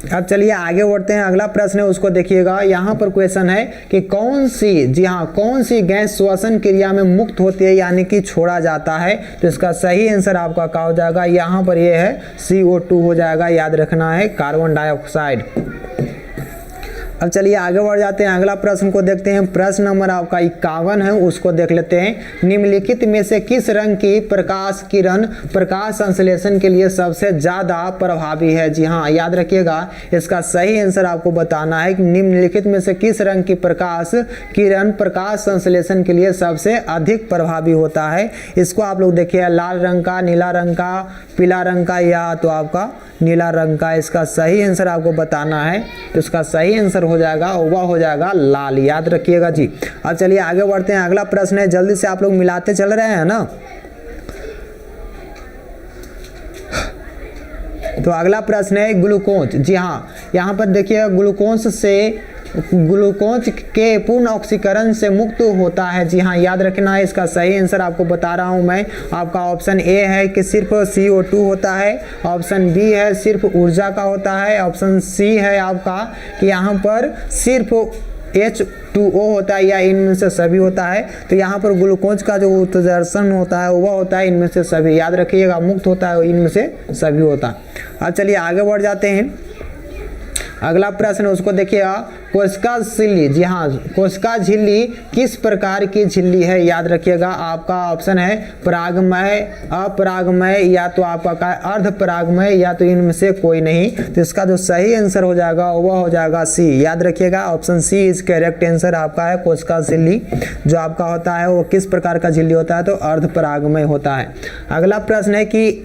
A: अब चलिए आगे बढ़ते हैं। अगला प्रश्न है उसको देखिएगा। यहाँ पर क्वेश्चन है कि कौन सी, जी हाँ, कौन सी गैस श्वसन क्रिया में मुक्त होती है, यानी कि छोड़ा जाता है। तो इसका सही आंसर आपका क्या हो जाएगा, यहाँ पर ये है CO2 हो जाएगा। याद रखना है, कार्बन डाइऑक्साइड। अब चलिए आगे बढ़ जाते हैं, अगला प्रश्न को देखते हैं। प्रश्न नंबर आपका 51 है, उसको देख लेते हैं। निम्नलिखित में से किस रंग की प्रकाश किरण प्रकाश संश्लेषण के लिए सबसे ज्यादा प्रभावी है। जी हाँ, याद रखिएगा, इसका सही आंसर आपको बताना है कि निम्नलिखित में से किस रंग की प्रकाश किरण प्रकाश संश्लेषण के लिए सबसे अधिक प्रभावी होता है। इसको आप लोग देखिए, लाल रंग का, नीला रंग का, पीला रंग का, या तो आपका नीला रंग का। इसका सही आंसर आपको बताना है, तो इसका सही आंसर हो जाएगा वह हो जाएगा लाल। याद रखिएगा जी। अब चलिए आगे बढ़ते हैं, अगला प्रश्न है, जल्दी से आप लोग मिलाते चल रहे हैं ना। तो अगला प्रश्न है ग्लूकोज। जी हाँ, यहाँ पर देखिए ग्लूकोज के पूर्ण ऑक्सीकरण से मुक्त होता है। जी हाँ, याद रखना है, इसका सही आंसर आपको बता रहा हूँ मैं। आपका ऑप्शन ए है कि सिर्फ CO2 होता है, ऑप्शन बी है सिर्फ ऊर्जा का होता है, ऑप्शन सी है आपका कि यहाँ पर सिर्फ H2O होता है, या इनमें से सभी होता है। तो यहाँ पर ग्लूकोज का जो उत्सर्जन होता है वह होता है इनमें से सभी। याद रखिएगा, मुक्त होता है इनमें से सभी होता है। अब चलिए आगे बढ़ जाते हैं। अगला प्रश्न उसको देखिएगा, कोशिका झिल्ली। जी हाँ, कोशिका झिल्ली किस प्रकार की झिल्ली है। याद रखिएगा, आपका ऑप्शन है परागमय, अपरागमय, या तो आपका अर्ध परागमय, या तो इनमें से कोई नहीं। तो इसका जो सही आंसर हो जाएगा वह हो जाएगा सी। याद रखिएगा, option C is correct answer आपका है। कोशिका झिल्ली जो आपका होता है वो किस प्रकार का झिल्ली होता है, तो अर्ध परागमय होता है। अगला प्रश्न है कि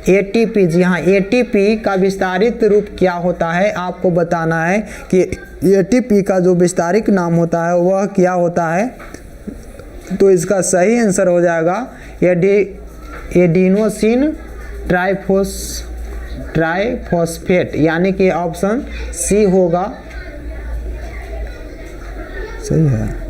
A: ATP। जी हाँ, ATP का विस्तारित रूप क्या होता है, आपको बताना है कि ATP का जो विस्तारित नाम होता है वह क्या होता है। तो इसका सही आंसर हो जाएगा एडिनोसिन ट्राइफॉस्फेट, यानी कि ऑप्शन सी होगा। सही है।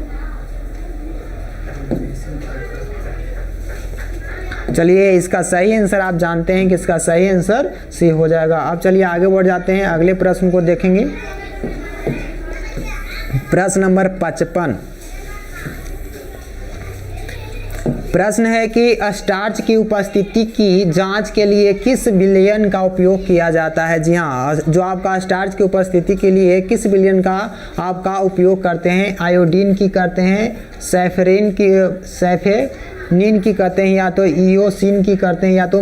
A: चलिए इसका सही आंसर आप जानते हैं कि इसका सही आंसर सी हो जाएगा। अब चलिए आगे बढ़ जाते हैं, अगले प्रश्न को देखेंगे। प्रश्न नंबर 55। प्रश्न है कि स्टार्च की उपस्थिति की जांच के लिए किस विलयन का उपयोग किया जाता है। जी हाँ, जो आपका स्टार्च की उपस्थिति के लिए किस विलयन का आपका उपयोग करते हैं, आयोडीन की करते हैं, सैफेनिन की करते हैं, या तो इयोसिन की करते हैं, या तो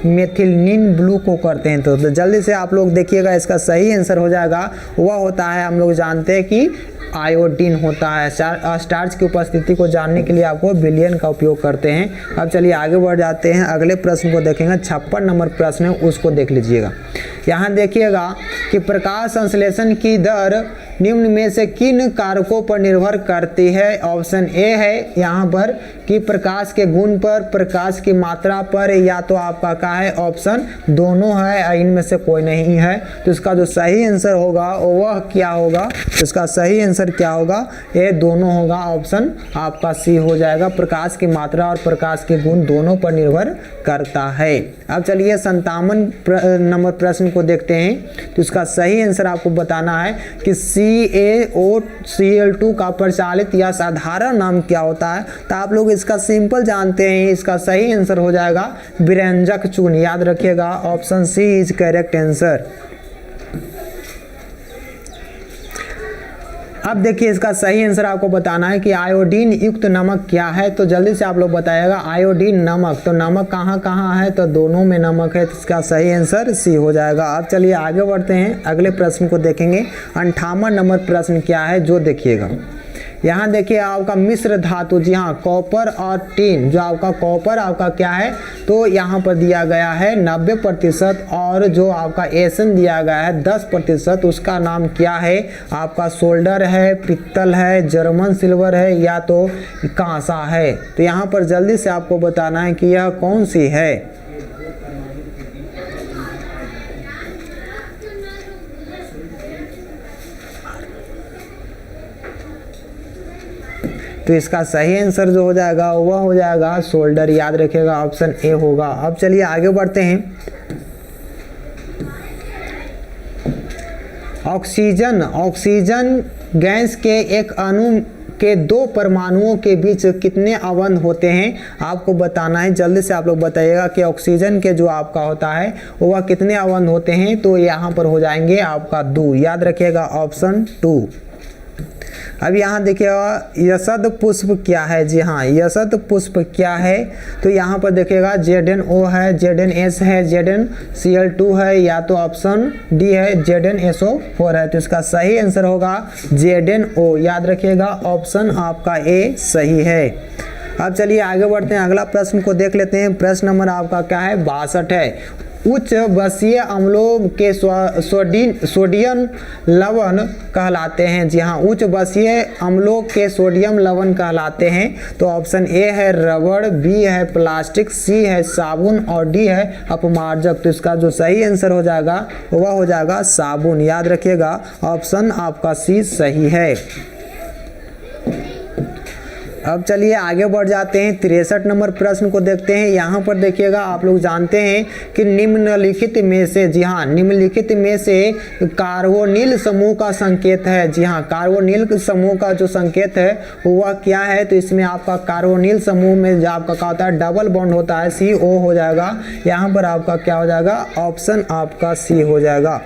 A: मेथिलनिन ब्लू को करते हैं। तो जल्दी से आप लोग देखिएगा, इसका सही आंसर हो जाएगा, वह होता है, हम लोग जानते हैं कि आयोडीन होता है। स्टार्च की उपस्थिति को जानने के लिए आपको विलयन का उपयोग करते हैं। अब चलिए आगे बढ़ जाते हैं, अगले प्रश्न को देखेंगे। 56 नंबर प्रश्न है, उसको देख लीजिएगा। यहाँ देखिएगा कि प्रकाश संश्लेषण की दर निम्न में से किन कारकों पर निर्भर करती है। ऑप्शन ए है यहाँ पर कि प्रकाश के गुण पर, प्रकाश की मात्रा पर, या तो आपका क्या है, ऑप्शन दोनों है, इनमें से कोई नहीं है। तो इसका जो सही आंसर होगा वह क्या होगा, इसका सही आंसर क्या होगा, ये दोनों होगा, ऑप्शन आपका सी हो जाएगा। प्रकाश की मात्रा और प्रकाश के गुण दोनों पर निर्भर करता है। अब चलिए 57 नंबर प्रश्न को देखते हैं। तो इसका सही आंसर आपको बताना है कि CaOCl2 का प्रचलित या साधारण नाम क्या होता है। तो आप लोग इसका सिंपल जानते हैं, इसका सही आंसर हो जाएगा विरंजक चूर्ण। याद रखिएगा, option C is correct answer. अब देखिए इसका सही आंसर आपको बताना है कि आयोडीन युक्त नमक क्या है। तो जल्दी से आप लोग बताइएगा, आयोडीन नमक, तो नमक कहाँ कहाँ है, तो दोनों में नमक है। तो इसका सही आंसर सी हो जाएगा। अब चलिए आगे बढ़ते हैं, अगले प्रश्न को देखेंगे। 58 नंबर प्रश्न क्या है, जो देखिएगा। यहाँ देखिए आपका मिश्र धातु, जी हाँ, कॉपर और टिन, जो आपका कॉपर आपका क्या है, तो यहाँ पर दिया गया है 90% और जो आपका एसन दिया गया है 10%। उसका नाम क्या है, आपका सोल्डर है, पित्तल है, जर्मन सिल्वर है, या तो कांसा है। तो यहाँ पर जल्दी से आपको बताना है कि यह कौन सी है। तो इसका सही आंसर जो हो जाएगा वह हो जाएगा सोल्डर। याद रखिएगा, ऑप्शन ए होगा। अब चलिए आगे बढ़ते हैं। ऑक्सीजन गैस के एक अणु के 2 परमाणुओं के बीच कितने अवंध होते हैं, आपको बताना है। जल्दी से आप लोग बताइएगा कि ऑक्सीजन के जो आपका होता है वह कितने अवंध होते हैं। तो यहाँ पर हो जाएंगे आपका 2। याद रखिएगा, ऑप्शन 2। अब यहाँ देखिएगा यशद पुष्प क्या है। जी हाँ, यशद पुष्प क्या है, तो यहाँ पर देखिएगा ZnO है, ZnS है, ZnCl2 है, या तो ऑप्शन डी है ZnSO4 है। तो इसका सही आंसर होगा ZnO। याद रखिएगा, ऑप्शन आपका ए सही है। अब चलिए आगे बढ़ते हैं, अगला प्रश्न को देख लेते हैं। प्रश्न नंबर आपका क्या है, 62 है। उच्च बसीय अम्लों के सोडियम लवण कहलाते हैं। जी हाँ, उच्च बसीय अम्लों के सोडियम लवण कहलाते हैं। तो ऑप्शन ए है रबड़, बी है प्लास्टिक, सी है साबुन, और डी है अपमार्जक। तो इसका जो सही आंसर हो जाएगा वह हो जाएगा साबुन। याद रखिएगा, ऑप्शन आपका सी सही है। अब चलिए आगे बढ़ जाते हैं, 63 नंबर प्रश्न को देखते हैं। यहाँ पर देखिएगा, आप लोग जानते हैं कि निम्नलिखित में से, जी हाँ, निम्नलिखित में से कार्बोनिल समूह का संकेत है। जी हाँ, कार्बोनिल समूह का जो संकेत है वह क्या है। तो इसमें आपका कार्बोनिल समूह में जो आपका क्या होता है, डबल बॉन्ड होता है, CO हो जाएगा। यहाँ पर आपका क्या हो जाएगा, ऑप्शन आपका सी हो जाएगा।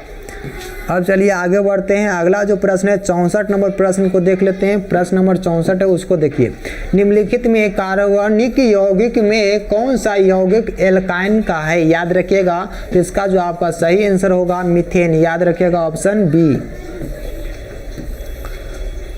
A: अब चलिए आगे बढ़ते हैं, अगला जो प्रश्न है 64 नंबर प्रश्न को देख लेते हैं। प्रश्न नंबर 64 है, उसको देखिए। निम्नलिखित में कार्बनिक यौगिक में कौन सा यौगिक एल्काइन का है। याद रखिएगा, तो इसका जो आपका सही आंसर होगा मीथेन। याद रखिएगा, ऑप्शन बी।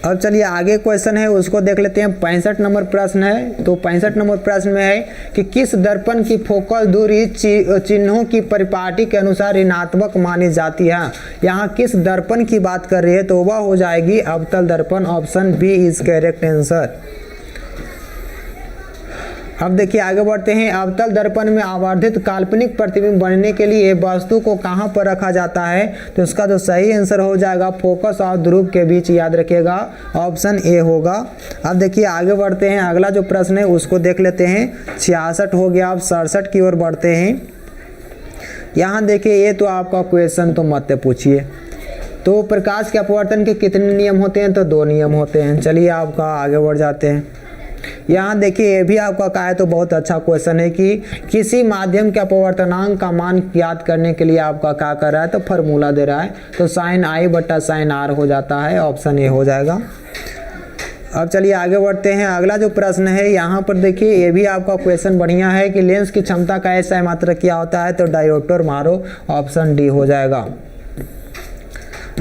A: अब चलिए आगे क्वेश्चन है, उसको देख लेते हैं। 65 नंबर प्रश्न है। तो 65 नंबर प्रश्न में है कि किस दर्पण की फोकल दूरी चिन्हों की परिपाटी के अनुसार ऋणात्मक मानी जाती है। यहाँ किस दर्पण की बात कर रही है, तो वह हो जाएगी अवतल दर्पण। Option B is correct answer. अब देखिए आगे बढ़ते हैं। अवतल दर्पण में आवर्धित काल्पनिक प्रतिबिंब बनने के लिए वस्तु को कहां पर रखा जाता है? तो इसका जो सही आंसर हो जाएगा फोकस और ध्रुव के बीच, याद रखिएगा ऑप्शन ए होगा। अब देखिए आगे बढ़ते हैं, अगला जो प्रश्न है उसको देख लेते हैं। 66 हो गया, अब 67 की ओर बढ़ते हैं। यहाँ देखिए ये तो आपका क्वेश्चन तो मत पूछिए। तो प्रकाश के अपवर्तन के कितने नियम होते हैं? तो 2 नियम होते हैं। चलिए आपका आगे बढ़ जाते हैं। यहाँ देखिए ये भी आपका कहा है तो बहुत अच्छा क्वेश्चन है कि किसी माध्यम के अपवर्तनांक का मान ज्ञात करने के लिए आपका क्या कर रहा है? तो फार्मूला दे रहा है, तो साइन आई बटा साइन आर हो जाता है, ऑप्शन ए हो जाएगा। अब चलिए आगे बढ़ते हैं। अगला जो प्रश्न है यहाँ पर देखिए ये भी आपका क्वेश्चन बढ़िया है कि लेंस की क्षमता का ऐसा मात्रा क्या होता है? तो डायोप्टर मारो, ऑप्शन डी हो जाएगा।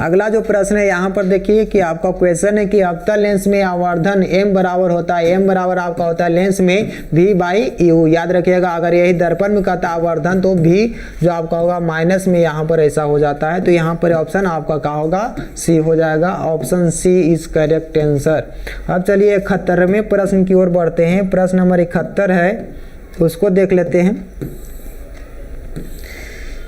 A: अगला जो प्रश्न है यहाँ पर देखिए कि आपका क्वेश्चन है कि अवतल लेंस में आवर्धन m बराबर होता है, m बराबर आपका होता है लेंस में v बाई यू, याद रखिएगा। अगर यही दर्पण में कहता आवर्धन तो v जो आपका होगा माइनस में यहाँ पर ऐसा हो जाता है, तो यहाँ पर ऑप्शन आपका क्या होगा? सी हो जाएगा, option C is correct answer. अब चलिए 71वें प्रश्न की ओर बढ़ते हैं। प्रश्न नंबर 71 है, उसको देख लेते हैं।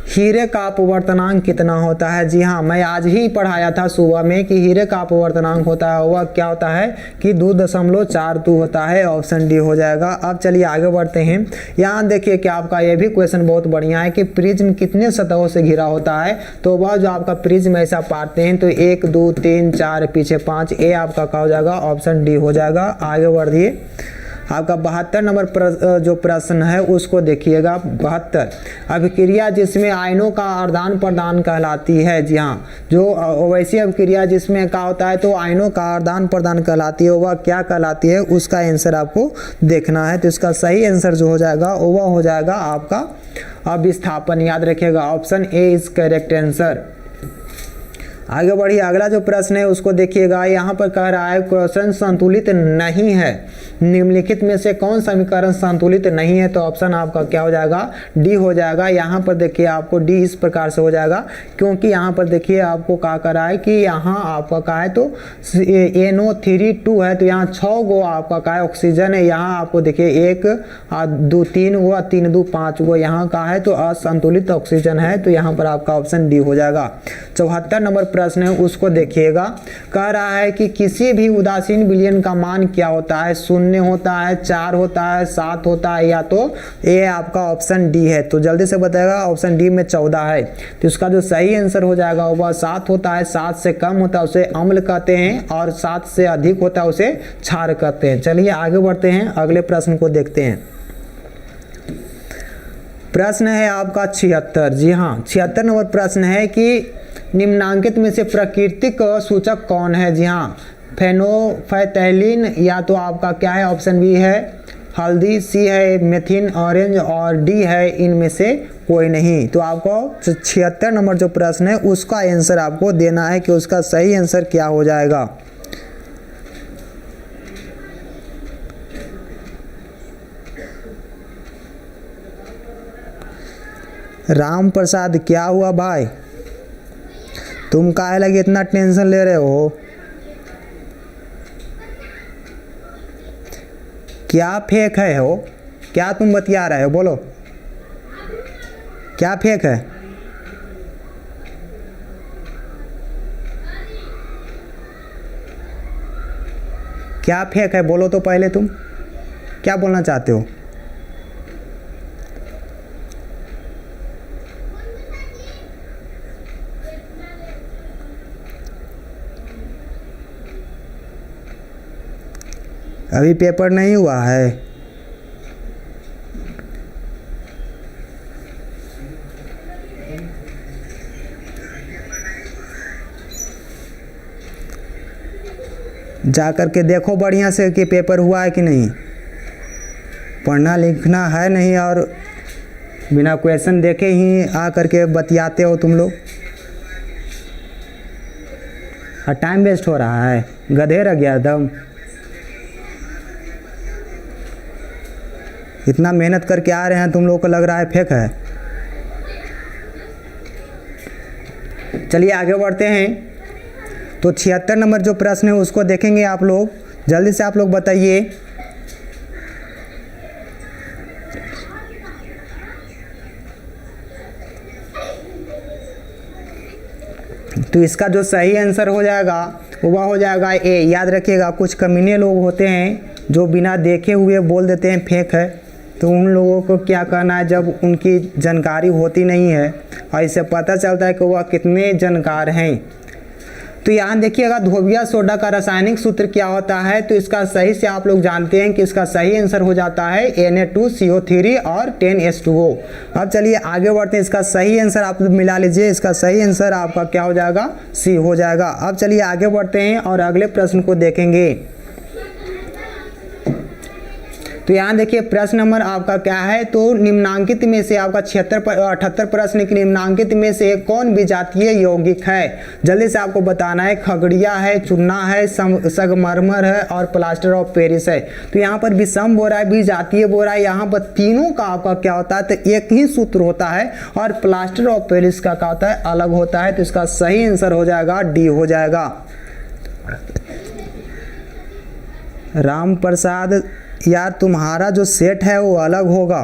A: हीरे का अपवर्तनांक कितना होता है? जी हाँ, मैं आज ही पढ़ाया था सुबह में कि हीरे का अपवर्तनांक होता है वह क्या होता है कि 2.42 होता है, ऑप्शन डी हो जाएगा। अब चलिए आगे बढ़ते हैं। यहाँ देखिए कि आपका ये भी क्वेश्चन बहुत बढ़िया है कि प्रिज्म कितने सतहों से घिरा होता है? तो वह जो आपका प्रिज्म ऐसा पाते हैं तो 1 2 3 4 पीछे 5, ए आपका क्या हो जाएगा? ऑप्शन डी हो जाएगा। आगे बढ़िए, आपका 72 नंबर जो प्रश्न है उसको देखिएगा। 72, अभिक्रिया जिसमें आयनों का आदान प्रदान कहलाती है। जी हाँ, जो वैसी अभिक्रिया जिसमें क्या होता है तो आयनों का आदान प्रदान कहलाती है, वह क्या कहलाती है? उसका आंसर आपको देखना है। तो इसका सही आंसर जो हो जाएगा वह हो जाएगा आपका अभिस्थापन, याद रखिएगा, option A is correct answer. आगे बढ़िए, अगला जो प्रश्न है उसको देखिएगा। यहाँ पर कह रहा है क्वेश्चन संतुलित नहीं है, निम्नलिखित में से कौन समीकरण संतुलित नहीं है? तो ऑप्शन आपका क्या हो जाएगा? डी हो जाएगा। यहाँ पर देखिए आपको डी इस प्रकार से हो जाएगा क्योंकि यहाँ पर देखिए आपको क्या कर रहा है कि यहाँ आपका क्या है तो NO3 है, तो यहाँ 6 गो आपका क्या है ऑक्सीजन है। यहाँ आपको देखिए 1 2 3 हुआ, 3 2 5 वो यहाँ का है तो असंतुलित ऑक्सीजन है, तो यहाँ पर आपका ऑप्शन डी हो जाएगा। 74 नंबर प्रश्न है उसको देखिएगा। कह रहा है कि किसी भी उदासीन विलयन का मान क्या होता है? 0 होता है, 4 होता है, 7 होता है, या तो ये आपका ऑप्शन डी है। तो जल्दी से बताएगा, ऑप्शन डी में 14 है, तो इसका जो सही आंसर हो जाएगा वह 7 होता है। 7 से कम होता है उसे अम्ल कहते हैं और 7 से अधिक होता है उसे क्षार कहते हैं। चलिए आगे बढ़ते हैं, अगले प्रश्न को देखते हैं। प्रश्न है आपका 76। जी हाँ, 76 नंबर प्रश्न है कि निम्नांकित में से प्राकृतिक सूचक कौन है? जी हाँ, फेनोफैथैलिन, या तो आपका क्या है? ऑप्शन बी है हल्दी, सी है मेथिन ऑरेंज और डी है इनमें से कोई नहीं। तो आपको 76 नंबर जो प्रश्न है उसका आंसर आपको देना है कि उसका सही आंसर क्या हो जाएगा। राम प्रसाद, क्या हुआ भाई? तुम काहे लगे इतना टेंशन ले रहे हो? क्या फेक है हो? क्या तुम बतिया रहे हो? बोलो, क्या फेक है? क्या फेक है बोलो तो पहले, तुम क्या बोलना चाहते हो? अभी पेपर नहीं हुआ है? जा कर के देखो बढ़िया से कि पेपर हुआ है कि नहीं। पढ़ना लिखना है नहीं और बिना क्वेश्चन देखे ही आ करके बतियाते हो तुम लोग। और टाइम वेस्ट हो रहा है, गधे रह गया दम। इतना मेहनत करके आ रहे हैं, तुम लोगों को लग रहा है फेक है। चलिए आगे बढ़ते हैं। तो 76 नंबर जो प्रश्न है उसको देखेंगे आप लोग। जल्दी से आप लोग बताइए। तो इसका जो सही आंसर हो जाएगा वह हो जाएगा ए। याद रखिएगा, कुछ कमीने लोग होते हैं जो बिना देखे हुए बोल देते हैं फेक है, तो उन लोगों को क्या करना है, जब उनकी जानकारी होती नहीं है और इससे पता चलता है कि वह कितने जानकार हैं। तो यहाँ देखिएगा धोबिया सोडा का रासायनिक सूत्र क्या होता है, तो इसका सही से आप लोग जानते हैं कि इसका सही आंसर हो जाता है Na2CO3 और 10H2O। अब चलिए आगे बढ़ते हैं, इसका सही आंसर आप मिला लीजिए, इसका सही आंसर आपका क्या हो जाएगा, सी हो जाएगा। अब चलिए आगे बढ़ते हैं और अगले प्रश्न को देखेंगे। तो यहाँ देखिए प्रश्न नंबर आपका क्या है, तो निम्नांकित में से आपका 78 प्रश्न के निम्नांकित में से कौन विजातीय यौगिक है, जल्दी से आपको बताना है। खगड़िया है, चूना है, संगमरमर है और प्लास्टर ऑफ पेरिस है। तो यहाँ पर विषम बोरा है, विजातीय बोरा है, यहाँ पर तीनों का आपका क्या होता है, तो एक ही सूत्र होता है और प्लास्टर ऑफ पेरिस का क्या होता है, अलग होता है। तो इसका सही आंसर हो जाएगा डी हो जाएगा। राम प्रसाद यार तुम्हारा जो सेट है वो अलग होगा।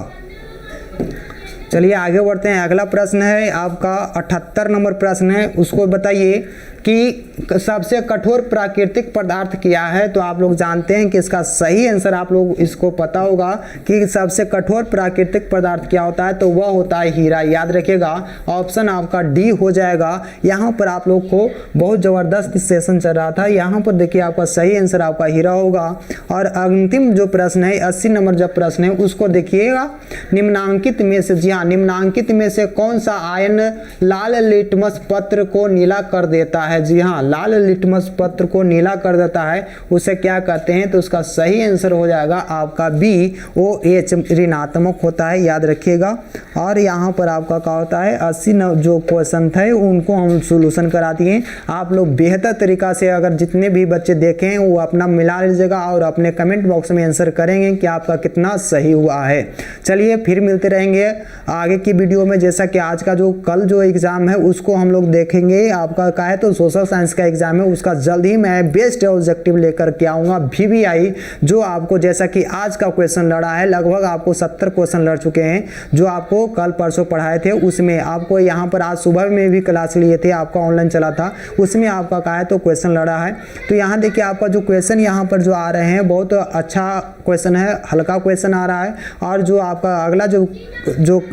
A: चलिए आगे बढ़ते हैं, अगला प्रश्न है आपका 78 नंबर प्रश्न है, उसको बताइए कि सबसे कठोर प्राकृतिक पदार्थ क्या है। तो आप लोग जानते हैं कि इसका सही आंसर आप लोग इसको पता होगा कि सबसे कठोर प्राकृतिक पदार्थ क्या होता है, तो वह होता है हीरा। याद रखिएगा ऑप्शन आपका डी हो जाएगा। यहाँ पर आप लोग को बहुत ज़बरदस्त सेशन चल रहा था, यहाँ पर देखिए आपका सही आंसर आपका हीरा होगा। और अंतिम जो प्रश्न है 80 नंबर जो प्रश्न है उसको देखिएगा, निम्नांकित में से, जी हाँ, निम्नांकित में से कौन सा आयन लाल लिटमस पत्र को नीला कर देता है। जी हाँ, लाल लिटमस पत्र को नीला कर देता है, उसे क्या कहते हैं, तो उसका सही आंसर हो जाएगा आपका बी, OH ऋणात्मक होता है। याद रखिएगा। और यहाँ पर आपका क्या होता है, 80 जो क्वेश्चन थे उनको हम सोल्यूशन करा दिए। आप लोग बेहतर तरीका से अगर जितने भी बच्चे देखें वो अपना मिला लीजिएगा और अपने कमेंट बॉक्स में आंसर करेंगे कि आपका कितना सही हुआ है। चलिए फिर मिलते रहेंगे आगे की वीडियो में। जैसा कि आज का जो कल जो एग्जाम है उसको हम लोग देखेंगे, आपका क्या है तो सोशल साइंस का एग्जाम है, उसका जल्द ही मैं बेस्ट ऑब्जेक्टिव लेकर के आऊँगा VVI, जो आपको जैसा कि आज का क्वेश्चन लड़ा है लगभग आपको 70 क्वेश्चन लड़ चुके हैं, जो आपको कल परसों पढ़ाए थे उसमें आपको यहाँ पर आज सुबह में भी क्लास लिए थे, आपका ऑनलाइन चला था, उसमें आपका क्या है तो क्वेश्चन लड़ा है। तो यहाँ देखिए आपका जो क्वेश्चन यहाँ पर जो आ रहे हैं बहुत अच्छा क्वेश्चन है, हल्का क्वेश्चन आ रहा है। और जो आपका अगला जो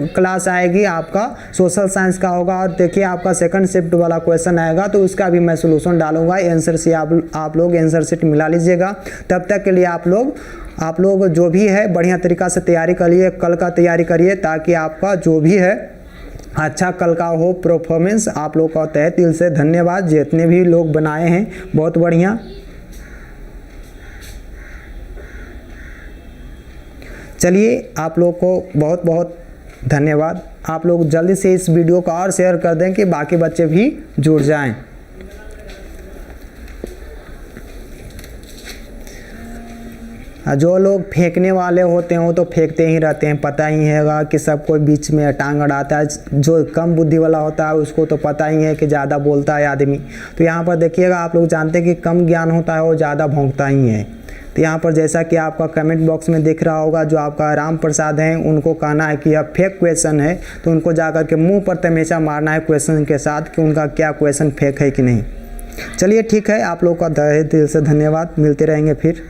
A: क्लास आएगी आपका सोशल साइंस का होगा, और देखिए आपका सेकंड शिफ्ट वाला क्वेश्चन आएगा तो उसका भी मैं सोल्यूशन डालूंगा। आंसर से आप लोग आंसर शीट मिला लीजिएगा। तब तक के लिए आप लोग जो भी है बढ़िया तरीका से तैयारी करिए, कल का तैयारी करिए, ताकि आपका जो भी है अच्छा कल का हो परफॉर्मेंस। आप लोग का तहे दिल से धन्यवाद, जितने भी लोग बनाए हैं बहुत बढ़िया। चलिए आप लोग को बहुत बहुत धन्यवाद। आप लोग जल्दी से इस वीडियो को और शेयर कर दें कि बाकी बच्चे भी जुड़ जाएं। जो लोग फेंकने वाले होते हैं वो तो फेंकते ही रहते हैं, पता ही हैगा कि सबको बीच में टांग अड़ाता है। जो कम बुद्धि वाला होता है उसको तो पता ही है कि ज़्यादा बोलता है आदमी। तो यहाँ पर देखिएगा आप लोग जानते हैं कि कम ज्ञान होता है वो ज़्यादा भौंकता ही है। तो यहाँ पर जैसा कि आपका कमेंट बॉक्स में दिख रहा होगा, जो आपका राम प्रसाद हैं उनको कहना है कि यह फेक क्वेश्चन है, तो उनको जाकर के मुंह पर तमेचा मारना है क्वेश्चन के साथ कि उनका क्या क्वेश्चन फेक है कि नहीं। चलिए ठीक है, आप लोग का दिल से धन्यवाद, मिलते रहेंगे फिर।